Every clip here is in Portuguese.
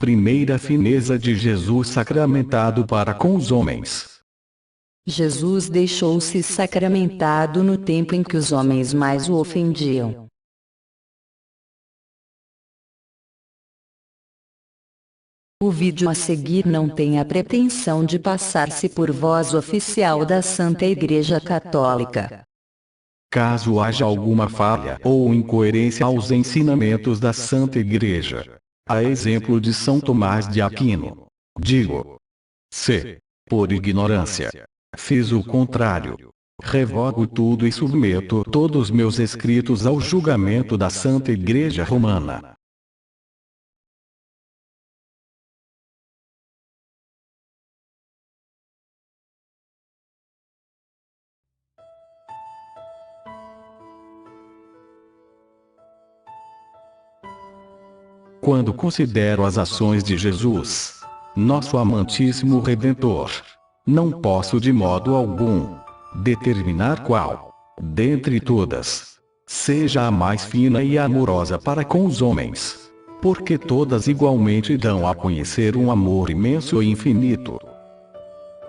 Primeira fineza de Jesus sacramentado para com os homens. Jesus deixou-se sacramentado no tempo em que os homens mais o ofendiam. O vídeo a seguir não tem a pretensão de passar-se por voz oficial da Santa Igreja Católica. Caso haja alguma falha ou incoerência aos ensinamentos da Santa Igreja, a exemplo de São Tomás de Aquino, digo: se, por ignorância, fiz o contrário, revogo tudo e submeto todos os meus escritos ao julgamento da Santa Igreja Romana. Quando considero as ações de Jesus, nosso amantíssimo Redentor, não posso de modo algum determinar qual, dentre todas, seja a mais fina e amorosa para com os homens, porque todas igualmente dão a conhecer um amor imenso e infinito.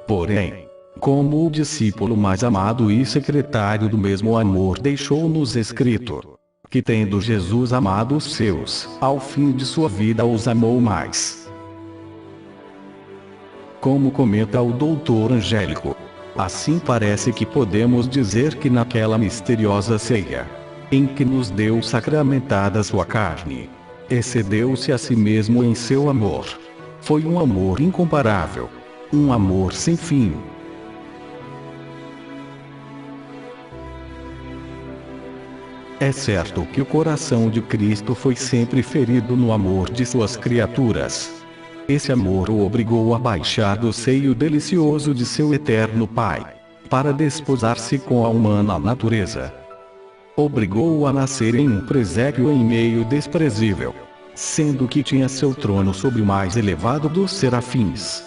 Porém, como o discípulo mais amado e secretário do mesmo amor deixou-nos escrito, que tendo Jesus amado os seus, ao fim de sua vida os amou mais. Como comenta o doutor Angélico, assim parece que podemos dizer que naquela misteriosa ceia, em que nos deu sacramentada sua carne, excedeu-se a si mesmo em seu amor. Foi um amor incomparável, um amor sem fim. É certo que o coração de Cristo foi sempre ferido no amor de suas criaturas. Esse amor o obrigou a baixar do seio delicioso de seu eterno Pai, para desposar-se com a humana natureza. Obrigou-o a nascer em um presépio em meio desprezível, sendo que tinha seu trono sobre o mais elevado dos serafins.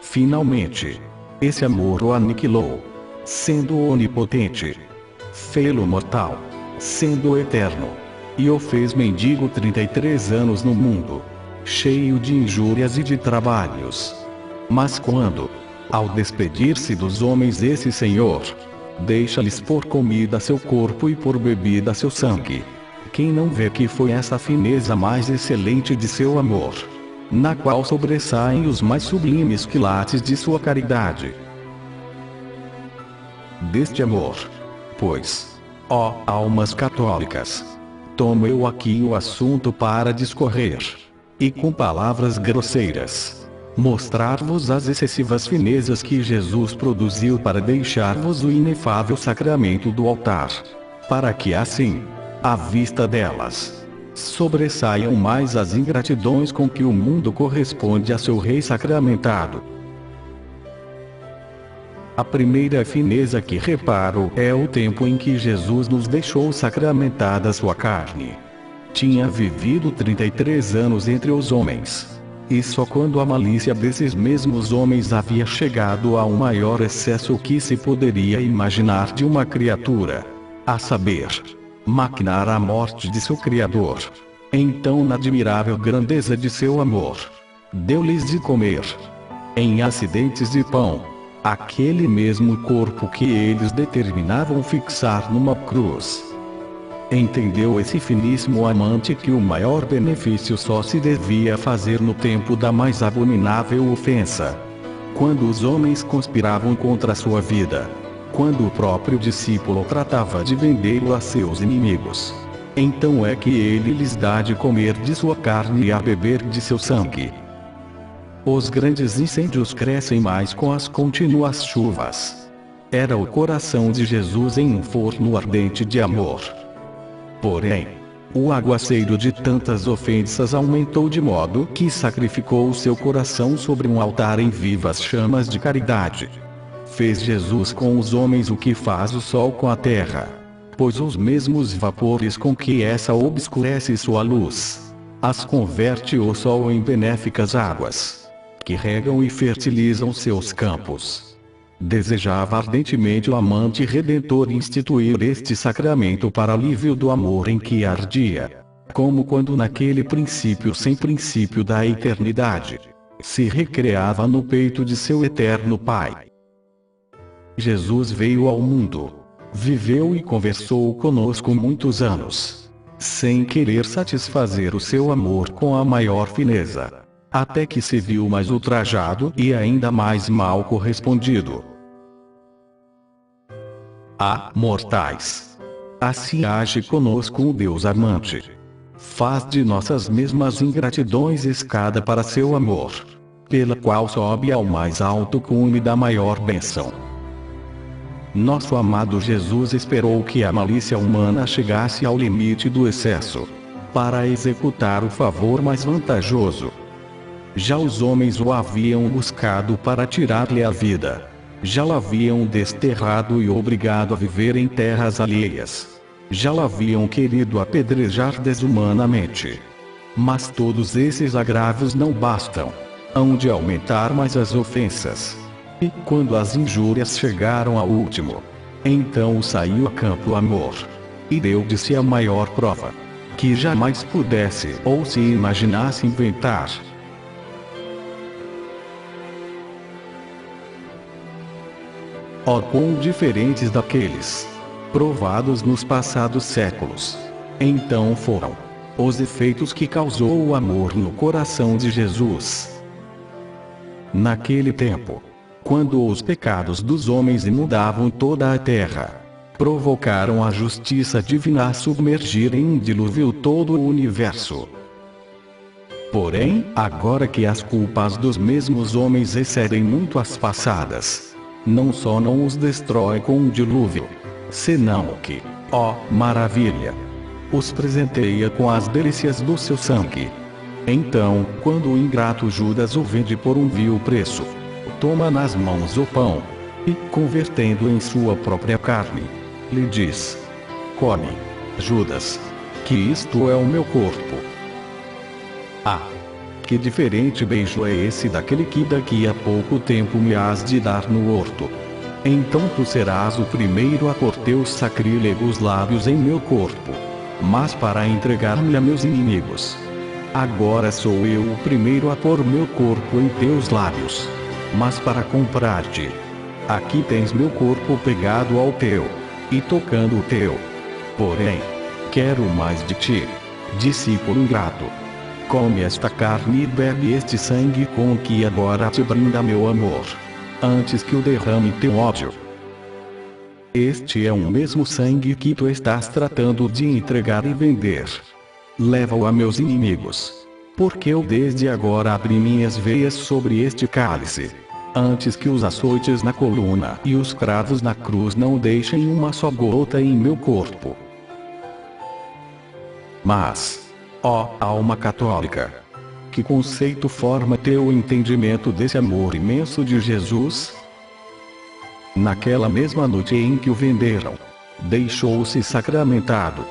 Finalmente, esse amor o aniquilou, sendo onipotente. Fê-lo mortal, sendo eterno, e o fez mendigo 33 anos no mundo, cheio de injúrias e de trabalhos. Mas quando, ao despedir-se dos homens esse Senhor, deixa-lhes por comida seu corpo e por bebida seu sangue, quem não vê que foi essa fineza mais excelente de seu amor, na qual sobressaem os mais sublimes quilates de sua caridade? Deste amor, pois, ó almas católicas, tomo eu aqui o assunto para discorrer, e com palavras grosseiras, mostrar-vos as excessivas finezas que Jesus produziu para deixar-vos o inefável sacramento do altar, para que assim, à vista delas, sobressaiam mais as ingratidões com que o mundo corresponde a seu Rei sacramentado. A primeira fineza que reparo é o tempo em que Jesus nos deixou sacramentada sua carne. Tinha vivido 33 anos entre os homens, e só quando a malícia desses mesmos homens havia chegado ao maior excesso que se poderia imaginar de uma criatura, a saber, maquinar a morte de seu Criador, então na admirável grandeza de seu amor, deu-lhes de comer, em acidentes de pão, aquele mesmo corpo que eles determinavam fixar numa cruz. Entendeu esse finíssimo amante que o maior benefício só se devia fazer no tempo da mais abominável ofensa, quando os homens conspiravam contra sua vida, quando o próprio discípulo tratava de vendê-lo a seus inimigos. Então é que ele lhes dá de comer de sua carne e a beber de seu sangue. Os grandes incêndios crescem mais com as contínuas chuvas. Era o coração de Jesus em um forno ardente de amor. Porém, o aguaceiro de tantas ofensas aumentou de modo que sacrificou o seu coração sobre um altar em vivas chamas de caridade. Fez Jesus com os homens o que faz o sol com a terra, pois os mesmos vapores com que essa obscurece sua luz, as converte o sol em benéficas águas, que regam e fertilizam seus campos. Desejava ardentemente o amante redentor instituir este sacramento para alívio do amor em que ardia. como quando naquele princípio sem princípio da eternidade, se recreava no peito de seu eterno Pai. Jesus veio ao mundo, viveu e conversou conosco muitos anos, sem querer satisfazer o seu amor com a maior fineza, até que se viu mais ultrajado e ainda mais mal correspondido. Ah, mortais! Assim age conosco um Deus amante. Faz de nossas mesmas ingratidões escada para seu amor, pela qual sobe ao mais alto cume da maior bênção. Nosso amado Jesus esperou que a malícia humana chegasse ao limite do excesso, para executar o favor mais vantajoso. Já os homens o haviam buscado para tirar-lhe a vida. Já o haviam desterrado e obrigado a viver em terras alheias. Já o haviam querido apedrejar desumanamente. Mas todos esses agravos não bastam. Hão de aumentar mais as ofensas. E quando as injúrias chegaram ao último, então saiu a campo o amor. E deu de si a maior prova, que jamais pudesse ou se imaginasse inventar. Ó quão diferentes daqueles provados nos passados séculos, então foram os efeitos que causou o amor no coração de Jesus. Naquele tempo, quando os pecados dos homens inundavam toda a terra, provocaram a justiça divina a submergir em um dilúvio todo o universo. Porém, agora que as culpas dos mesmos homens excedem muito as passadas, não só não os destrói com um dilúvio, senão que, ó maravilha, os presenteia com as delícias do seu sangue. Então, quando o ingrato Judas o vende por um vil preço, toma nas mãos o pão, e, convertendo em sua própria carne, lhe diz: come, Judas, que isto é o meu corpo. Ah! Que diferente beijo é esse daquele que daqui a pouco tempo me hás de dar no horto. Então tu serás o primeiro a pôr teus sacrílegos lábios em meu corpo, mas para entregar-me a meus inimigos. Agora sou eu o primeiro a pôr meu corpo em teus lábios, mas para comprar-te. Aqui tens meu corpo pegado ao teu, e tocando o teu. Porém, quero mais de ti, discípulo ingrato. Come esta carne e bebe este sangue com que agora te brinda meu amor, antes que o derrame teu ódio. Este é o mesmo sangue que tu estás tratando de entregar e vender. Leva-o a meus inimigos, porque eu desde agora abri minhas veias sobre este cálice, antes que os açoites na coluna e os cravos na cruz não deixem uma só gota em meu corpo. Mas, ó alma católica, que conceito forma teu entendimento desse amor imenso de Jesus? Naquela mesma noite em que o venderam, deixou-se sacramentado.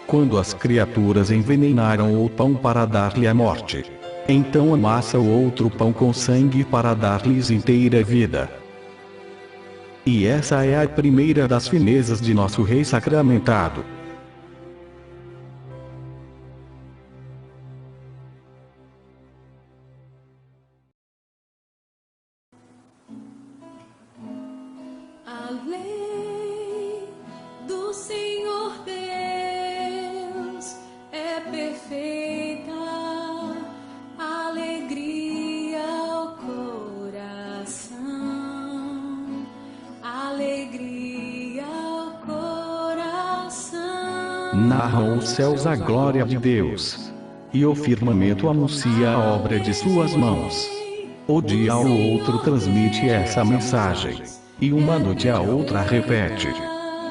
Quando as criaturas envenenaram o pão para dar-lhe a morte, então amassa o outro pão com sangue para dar-lhes inteira vida. E essa é a primeira das finezas de nosso Rei sacramentado. A lei do Senhor Deus é perfeita, alegria ao coração, alegria ao coração. Narram os céus a glória de Deus, e o firmamento anuncia a obra de suas mãos. O dia ao outro transmite essa mensagem, e uma noite a outra repete.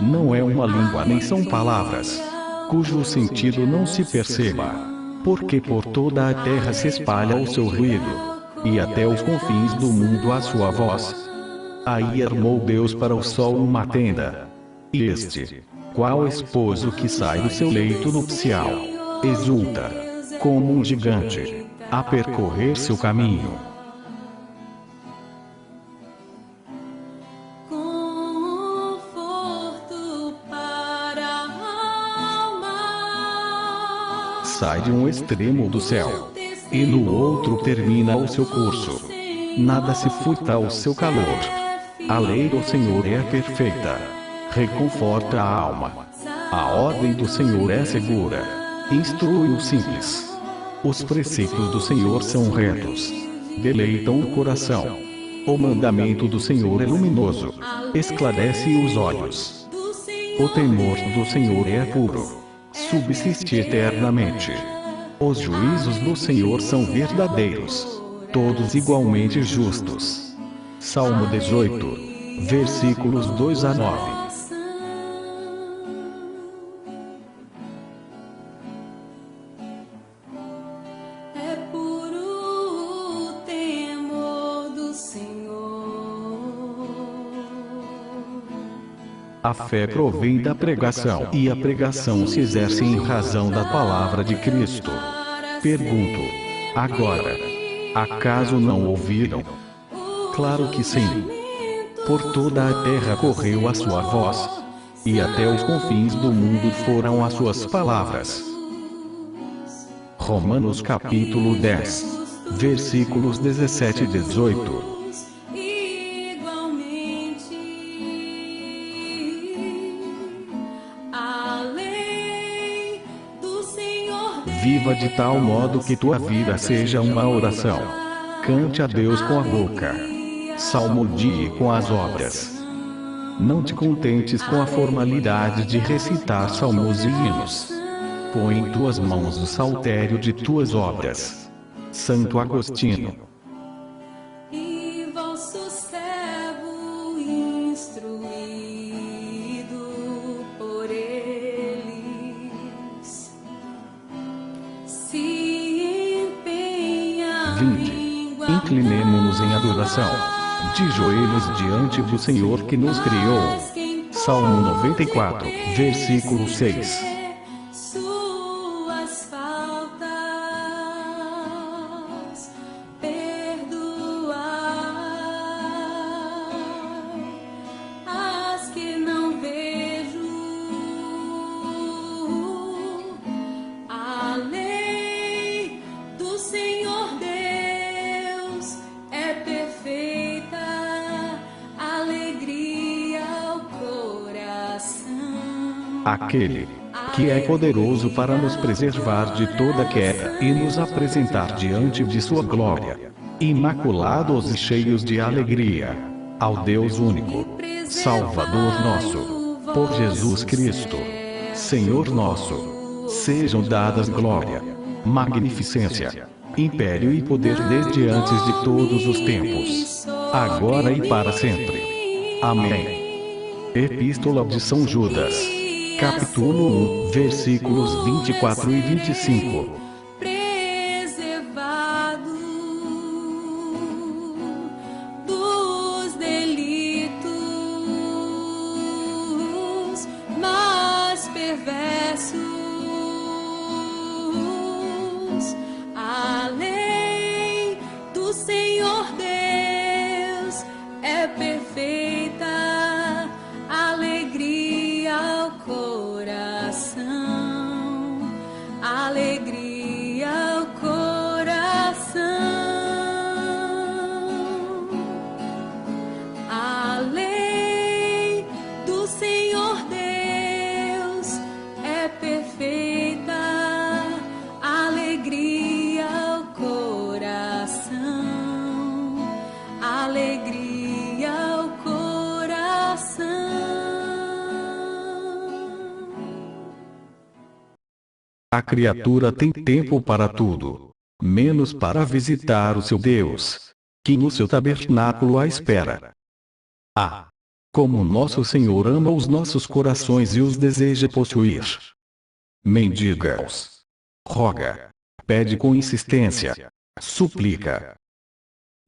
Não é uma língua nem são palavras, cujo sentido não se perceba, porque por toda a terra se espalha o seu ruído, e até os confins do mundo a sua voz. Aí armou Deus para o sol uma tenda. E este, qual esposo que sai do seu leito nupcial, exulta, como um gigante, a percorrer seu caminho. Conforto para a alma, sai de um extremo do céu, e no outro termina o seu curso. Nada se furta ao seu calor. A lei do Senhor é perfeita, reconforta a alma. A ordem do Senhor é segura, instrui o simples. Os preceitos do Senhor são retos, deleitam o coração. O mandamento do Senhor é luminoso, esclarece os olhos. O temor do Senhor é puro, subsiste eternamente. Os juízos do Senhor são verdadeiros, todos igualmente justos. Salmo 18, versículos 2 a 9. É puro o temor do Senhor. A fé provém da pregação, e a pregação se exerce em razão da palavra de Cristo. Pergunto, agora, acaso não ouviram? Claro que sim. Por toda a terra correu a sua voz, e até os confins do mundo foram as suas palavras. Romanos capítulo 10, versículos 17 e 18. Igualmente, a lei do Senhor Viva de tal modo que tua vida seja uma oração. Cante a Deus com a boca. Salmodie com as obras. Não te contentes com a formalidade de recitar salmos e hinos. Põe em tuas mãos o saltério de tuas obras. Santo Agostinho. e vosso servo instruído por eles se empenha. Vinde, inclinemo-nos em adoração, de joelhos diante do Senhor que nos criou. Salmo 94, versículo 6. Suas faltas perdoai, as que não vejo. A lei do Senhor Deus é perfeita, alegria ao coração. Aquele que é poderoso para nos preservar de toda queda e nos apresentar diante de sua glória, imaculados e cheios de alegria, ao Deus único, Salvador nosso, por Jesus Cristo, Senhor nosso, sejam dadas glória, magnificência, império e poder desde antes de todos os tempos, agora e para sempre. Amém. Epístola de São Judas, capítulo 1, versículos 24 e 25. Preservado dos delitos mais perversos, a lei do Senhor Deus é perfeita, alegria ao coração, alegria ao coração. A lei do Senhor Deus é perfeita, alegria ao coração, alegria ao coração. A criatura tem tempo para tudo, menos para visitar o seu Deus, que no seu tabernáculo a espera. Ah! Como nosso Senhor ama os nossos corações e os deseja possuir. Mendiga-os. Roga. Pede com insistência. Suplica.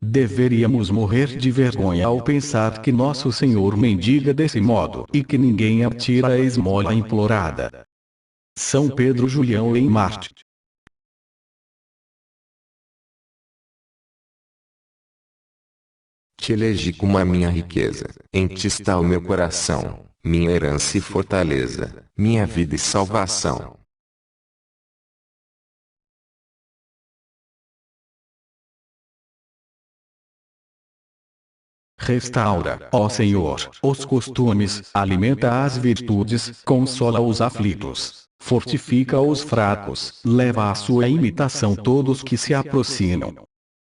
Deveríamos morrer de vergonha ao pensar que nosso Senhor mendiga desse modo e que ninguém atira a esmola implorada. São Pedro Julião em Marte. Te elegi como a minha riqueza, em ti está o meu coração, minha herança e fortaleza, minha vida e salvação. Restaura, ó Senhor, os costumes, alimenta as virtudes, consola os aflitos, fortifica os fracos, leva à sua imitação todos que se aproximam.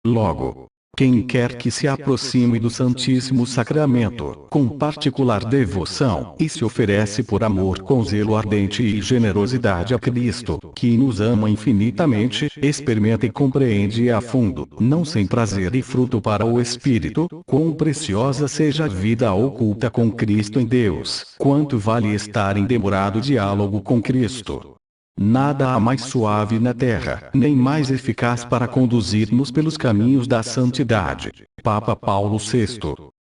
Logo, quem quer que se aproxime do Santíssimo Sacramento, com particular devoção, e se oferece por amor com zelo ardente e generosidade a Cristo, que nos ama infinitamente, experimenta e compreende a fundo, não sem prazer e fruto para o Espírito, quão preciosa seja a vida oculta com Cristo em Deus, quanto vale estar em demorado diálogo com Cristo. Nada há mais suave na terra, nem mais eficaz para conduzir-nos pelos caminhos da santidade. Papa Paulo VI.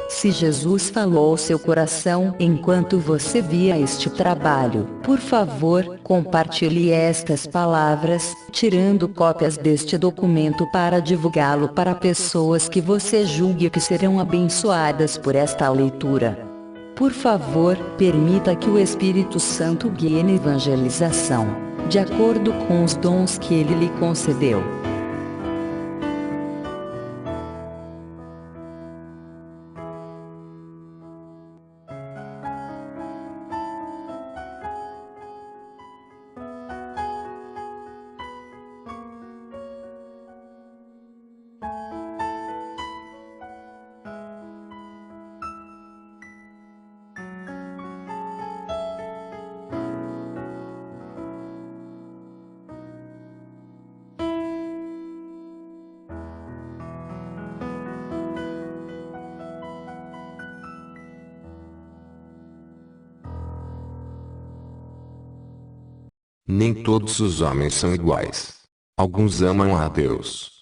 Se Jesus falou ao seu coração enquanto você via este trabalho, por favor, compartilhe estas palavras, tirando cópias deste documento para divulgá-lo para pessoas que você julgue que serão abençoadas por esta leitura. Por favor, permita que o Espírito Santo guie na evangelização, de acordo com os dons que ele lhe concedeu. Nem todos os homens são iguais. Alguns amam a Deus,